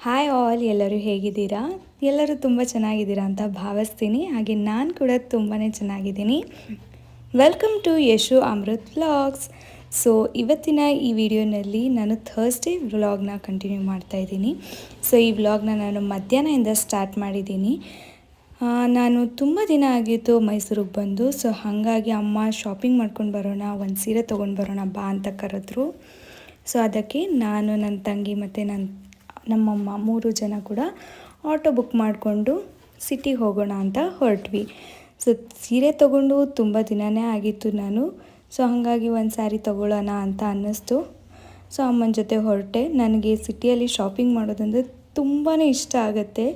Hi all, ಎಲ್ಲರೂ ಹೇಗಿದ್ದೀರಾ? ಎಲ್ಲರೂ ತುಂಬ ಚೆನ್ನಾಗಿದ್ದೀರಾ ಅಂತ ಭಾವಿಸ್ತೀನಿ. ಹಾಗೆ ನಾನು ಕೂಡ ತುಂಬಾ ಚೆನ್ನಾಗಿದ್ದೀನಿ. Welcome to Yashu Amrit vlogs. So ಇವತ್ತಿನ ಈ ವಿಡಿಯೋನಲ್ಲಿ ನಾನು ಥರ್ಸ್ಡೇ ವ್ಲಾಗ್ನ ಕಂಟಿನ್ಯೂ ಮಾಡ್ತಾಯಿದ್ದೀನಿ. ಸೊ ಈ ವ್ಲಾಗ್ನ ನಾನು ಮಧ್ಯಾಹ್ನದಿಂದ ಸ್ಟಾರ್ಟ್ ಮಾಡಿದ್ದೀನಿ. ನಾನು ತುಂಬ ದಿನ ಆಗಿತ್ತು ಮೈಸೂರಿಗೆ ಬಂದು. ಸೊ ಹಾಗಾಗಿ ಅಮ್ಮ ಶಾಪಿಂಗ್ ಮಾಡ್ಕೊಂಡು ಬರೋಣ, ಒಂದು ಸೀರೆ ತೊಗೊಂಡು ಬರೋಣ ಬಾ ಅಂತ ಕರೆದ್ರು. ಸೊ ಅದಕ್ಕೆ ನಾನು, ನನ್ನ ತಂಗಿ ಮತ್ತು ನಮ್ಮಮ್ಮ 3 ಜನ ಕೂಡ ಆಟೋ ಬುಕ್ ಮಾಡಿಕೊಂಡು ಸಿಟಿಗೆ ಹೋಗೋಣ ಅಂತ ಹೊರಟ್ವಿ. ಸೊ ಸೀರೆ ತೊಗೊಂಡು ತುಂಬ ದಿನವೇ ಆಗಿತ್ತು ನಾನು. ಸೊ ಹಾಗಾಗಿ ಒಂದು ಸ್ಯಾರಿ ತೊಗೊಳ್ಳೋಣ ಅಂತ ಅನ್ನಿಸ್ತು. ಸೊ ಅಮ್ಮನ ಜೊತೆ ಹೊರಟೆ. ನನಗೆ ಸಿಟಿಯಲ್ಲಿ ಶಾಪಿಂಗ್ ಮಾಡೋದಂದರೆ ತುಂಬಾ ಇಷ್ಟ ಆಗುತ್ತೆ.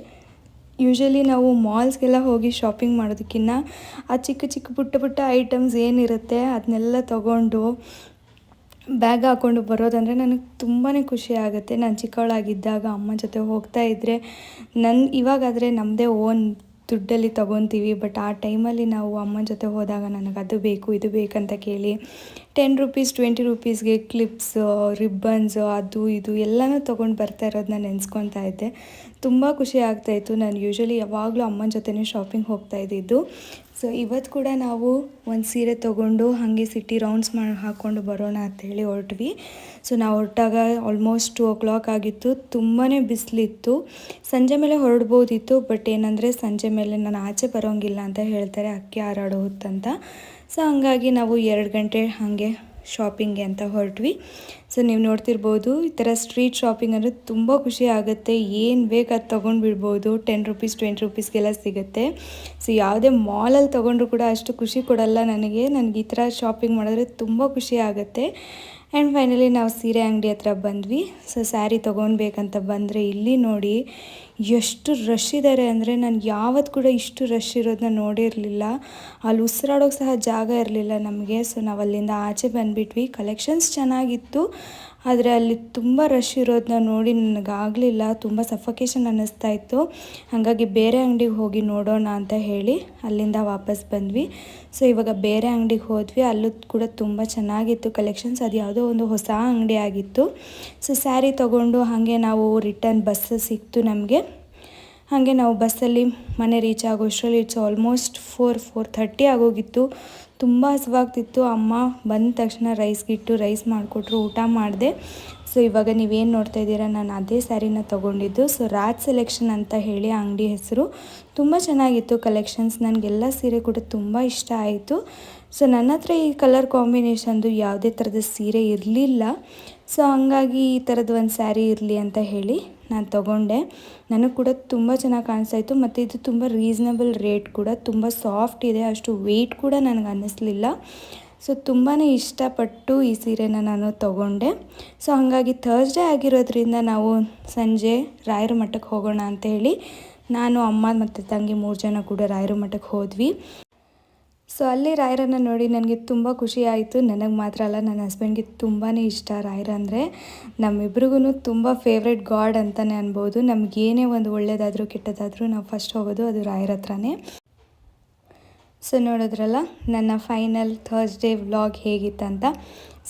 ಯೂಶ್ವಲಿ ನಾವು ಮಾಲ್ಸ್ಗೆಲ್ಲ ಹೋಗಿ ಶಾಪಿಂಗ್ ಮಾಡೋದಕ್ಕಿಂತ ಆ ಚಿಕ್ಕ ಪುಟ್ಟ ಐಟಮ್ಸ್ ಏನಿರುತ್ತೆ ಅದನ್ನೆಲ್ಲ ತೊಗೊಂಡು ಬ್ಯಾಗ್ ಹಾಕ್ಕೊಂಡು ಬರೋದಂದರೆ ನನಗೆ ತುಂಬಾ ಖುಷಿ ಆಗುತ್ತೆ. ನಾನು ಚಿಕ್ಕವಳಾಗಿದ್ದಾಗ ಅಮ್ಮ ಜೊತೆ ಹೋಗ್ತಾಯಿದ್ರೆ ಇವಾಗಾದರೆ ನಮ್ಮದೇ ಓನ್ ದುಡ್ಡಲ್ಲಿ ತೊಗೊತೀವಿ. ಬಟ್ ಆ ಟೈಮಲ್ಲಿ ನಾವು ಅಮ್ಮನ ಜೊತೆ ಹೋದಾಗ ನನಗೆ ಅದು ಬೇಕು ಇದು ಬೇಕಂತ ಕೇಳಿ 10 ರೂಪೀಸ್ 20 ರೂಪೀಸ್ಗೆ ಕ್ಲಿಪ್ಸ್, ರಿಬ್ಬನ್ಸ್, ಅದು ಇದು ಎಲ್ಲನೂ ತೊಗೊಂಡು ಬರ್ತಾ ಇರೋದನ್ನ ನೆನೆಸ್ಕೊತಾ ಇದ್ದೆ. ತುಂಬ ಖುಷಿ ಆಗ್ತಾಯಿತ್ತು. ನಾನು ಯೂಶ್ವಲಿ ಯಾವಾಗಲೂ ಅಮ್ಮನ ಜೊತೆನೇ ಶಾಪಿಂಗ್ ಹೋಗ್ತಾ ಇದ್ದಿದ್ದು. ಸೊ ಇವತ್ತು ಕೂಡ ನಾವು ಒಂದು ಸೀರೆ ತೊಗೊಂಡು ಹಾಗೆ ಸಿಟಿ ರೌಂಡ್ಸ್ ಹಾಕ್ಕೊಂಡು ಬರೋಣ ಅಂಥೇಳಿ ಹೊರಟ್ವಿ. ಸೊ ನಾವು ಹೊರಟಾಗ ಆಲ್ಮೋಸ್ಟ್ 2 o'clock ಆಗಿತ್ತು. ತುಂಬಾ ಬಿಸಿಲಿತ್ತು. ಸಂಜೆ ಮೇಲೆ ಹೊರಡ್ಬೋದಿತ್ತು, ಬಟ್ ಏನಂದರೆ ಸಂಜೆ ಮೇಲೆ ನಾನು ಆಚೆ ಬರೋಂಗಿಲ್ಲ ಅಂತ ಹೇಳ್ತಾರೆ, ಅಕ್ಕಿ ಹಾರಾಡೋ ಹೊತ್ತಂತ. ಸೊ ಹಂಗಾಗಿ ನಾವು 2 ಗಂಟೆ ಹಾಗೆ ಶಾಪಿಂಗ್ಗೆ ಅಂತ ಹೊರಟ್ವಿ. ಸೊ ನೀವು ನೋಡ್ತಿರ್ಬೋದು, ಈ ಥರ ಸ್ಟ್ರೀಟ್ ಶಾಪಿಂಗ್ ಅಂದರೆ ತುಂಬ ಖುಷಿ ಆಗುತ್ತೆ. ಏನು ಬೇಕು ಅದು ತೊಗೊಂಡು ಬಿಡ್ಬೋದು. 10 ರೂಪೀಸ್ 20 ರೂಪೀಸ್ಗೆಲ್ಲ ಸಿಗುತ್ತೆ. ಸೊ ಯಾವುದೇ ಮಾಲಲ್ಲಿ ತೊಗೊಂಡ್ರು ಕೂಡ ಅಷ್ಟು ಖುಷಿ ಕೊಡಲ್ಲ ನನಗೆ ಈ ಥರ ಶಾಪಿಂಗ್ ಮಾಡಿದ್ರೆ ತುಂಬ ಖುಷಿ ಆಗುತ್ತೆ. ಆ್ಯಂಡ್ ಫೈನಲಿ ನಾವು ಸೀರೆ ಅಂಗಡಿ ಹತ್ರ ಬಂದ್ವಿ. ಸೊ ಸ್ಯಾರಿ ತೊಗೊಳ್ಬೇಕಂತ ಬಂದರೆ ಇಲ್ಲಿ ನೋಡಿ ಎಷ್ಟು ರಶ್ ಇದ್ದಾರೆ ಅಂದರೆ, ನಾನು ಯಾವತ್ತು ಕೂಡ ಇಷ್ಟು ರಶ್ ಇರೋದನ್ನ ನೋಡಿರಲಿಲ್ಲ. ಅಲ್ಲಿ ಉಸಿರಾಡೋಕ್ಕೆ ಸಹ ಜಾಗ ಇರಲಿಲ್ಲ ನಮಗೆ. ಸೊ ನಾವು ಅಲ್ಲಿಂದ ಆಚೆ ಬಂದುಬಿಟ್ವಿ. ಕಲೆಕ್ಷನ್ಸ್ ಚೆನ್ನಾಗಿತ್ತು, ಆದರೆ ಅಲ್ಲಿ ತುಂಬ ರಶ್ ಇರೋದನ್ನ ನೋಡಿ ನನಗಾಗಲಿಲ್ಲ. ತುಂಬ ಸಫಕೇಷನ್ ಅನ್ನಿಸ್ತಾ ಇತ್ತು. ಹಾಗಾಗಿ ಬೇರೆ ಅಂಗಡಿಗೆ ಹೋಗಿ ನೋಡೋಣ ಅಂತ ಹೇಳಿ ಅಲ್ಲಿಂದ ವಾಪಸ್ ಬಂದ್ವಿ. ಸೊ ಇವಾಗ ಬೇರೆ ಅಂಗಡಿಗೆ ಹೋದ್ವಿ. ಅಲ್ಲೂ ಕೂಡ ತುಂಬ ಚೆನ್ನಾಗಿತ್ತು ಕಲೆಕ್ಷನ್ಸ್. ಅದು ಯಾವುದೋ ಒಂದು ಹೊಸ ಅಂಗಡಿ ಆಗಿತ್ತು. ಸೊ ಸ್ಯಾರಿ ತೊಗೊಂಡು ಹಾಗೆ ನಾವು ರಿಟರ್ನ್ ಬಸ್ ಸಿಕ್ತು ನಮಗೆ. ಹಾಗೆ ನಾವು ಬಸ್ಸಲ್ಲಿ ಮನೆ ರೀಚ್ ಆಗೋಷ್ಟರಲ್ಲಿ ಆಲ್ಮೋಸ್ಟ್ 4:30 ಆಗೋಗಿತ್ತು. ತುಂಬ ಹಸಿವಾಗ್ತಿತ್ತು. ಅಮ್ಮ ಬಂದ ತಕ್ಷಣ ರೈಸ್ ಮಾಡಿಕೊಟ್ರು, ಊಟ ಮಾಡಿದೆ. ಸೊ ಇವಾಗ ನೀವೇನು ನೋಡ್ತಾ ಇದ್ದೀರಾ, ನಾನು ಅದೇ ಸ್ಯಾರಿನ ತೊಗೊಂಡಿದ್ದು. ಸೊ ರಾಜ್ ಸೆಲೆಕ್ಷನ್ ಅಂತ ಹೇಳಿ ಅಂಗಡಿ ಹೆಸರು. ತುಂಬ ಚೆನ್ನಾಗಿತ್ತು ಕಲೆಕ್ಷನ್ಸ್. ನನಗೆಲ್ಲ ಸೀರೆ ಕೂಡ ತುಂಬ ಇಷ್ಟ ಆಯಿತು. ಸೊ ನನ್ನ ಹತ್ರ ಈ ಕಲರ್ ಕಾಂಬಿನೇಷನ್ದು ಯಾವುದೇ ಥರದ ಸೀರೆ ಇರಲಿಲ್ಲ. ಸೊ ಹಂಗಾಗಿ ಈ ಥರದ್ದು ಒಂದು ಸ್ಯಾರಿ ಇರಲಿ ಅಂತ ಹೇಳಿ ನಾನು ತೊಗೊಂಡೆ. ನನಗೆ ಕೂಡ ತುಂಬ ಚೆನ್ನಾಗಿ ಕಾಣಿಸ್ತಾಯಿತ್ತು. ಮತ್ತು ಇದು ತುಂಬ ರೀಸನಬಲ್ ರೇಟ್ ಕೂಡ, ತುಂಬ ಸಾಫ್ಟ್ ಇದೆ, ಅಷ್ಟು ವೆಯ್ಟ್ ಕೂಡ ನನಗೆ ಅನ್ನಿಸ್ಲಿಲ್ಲ. ಸೊ ತುಂಬಾ ಇಷ್ಟಪಟ್ಟು ಈ ಸೀರೆನ ನಾನು ತೊಗೊಂಡೆ. ಸೊ ಹಾಗಾಗಿ ಥರ್ಸ್ಡೇ ಆಗಿರೋದ್ರಿಂದ ನಾವು ಸಂಜೆ ರಾಯರ ಮಠಕ್ಕೆ ಹೋಗೋಣ ಅಂತ ಹೇಳಿ ನಾನು, ಅಮ್ಮ ಮತ್ತು ತಂಗಿ 3 ಜನ ಕೂಡ ರಾಯರ ಮಠಕ್ಕೆ ಹೋದ್ವಿ. ಸೊ ಅಲ್ಲಿ ರಾಯರನ್ನು ನೋಡಿ ನನಗೆ ತುಂಬ ಖುಷಿ ಆಯಿತು. ನನಗೆ ಮಾತ್ರ ಅಲ್ಲ, ನನ್ನ ಹಸ್ಬೆಂಡ್ಗೆ ತುಂಬಾ ಇಷ್ಟ ರಾಯರ ಅಂದರೆ. ನಮ್ಮಿಬ್ರಿಗೂ ತುಂಬ ಫೇವ್ರೆಟ್ ಗಾಡ್ ಅಂತಲೇ ಅನ್ಬೋದು. ನಮಗೇನೇ ಒಂದು ಒಳ್ಳೆಯದಾದರೂ ಕೆಟ್ಟದಾದರೂ ನಾವು ಫಸ್ಟ್ ಹೋಗೋದು ಅದು ರಾಯರ ಹತ್ರನೇ. ಸೊ ನೋಡಿದ್ರಲ್ಲ ನನ್ನ ಫೈನಲ್ ಥರ್ಸ್ಡೇ ವ್ಲಾಗ್ ಹೇಗಿತ್ತಂತ.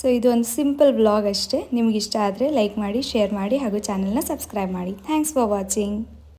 ಸೊ ಇದು ಒಂದು ಸಿಂಪಲ್ ವ್ಲಾಗ್ ಅಷ್ಟೇ. ನಿಮಗಿಷ್ಟ ಆದರೆ ಲೈಕ್ ಮಾಡಿ, ಶೇರ್ ಮಾಡಿ ಹಾಗೂ ಚಾನಲ್ನ ಸಬ್ಸ್ಕ್ರೈಬ್ ಮಾಡಿ. Thanks for watching.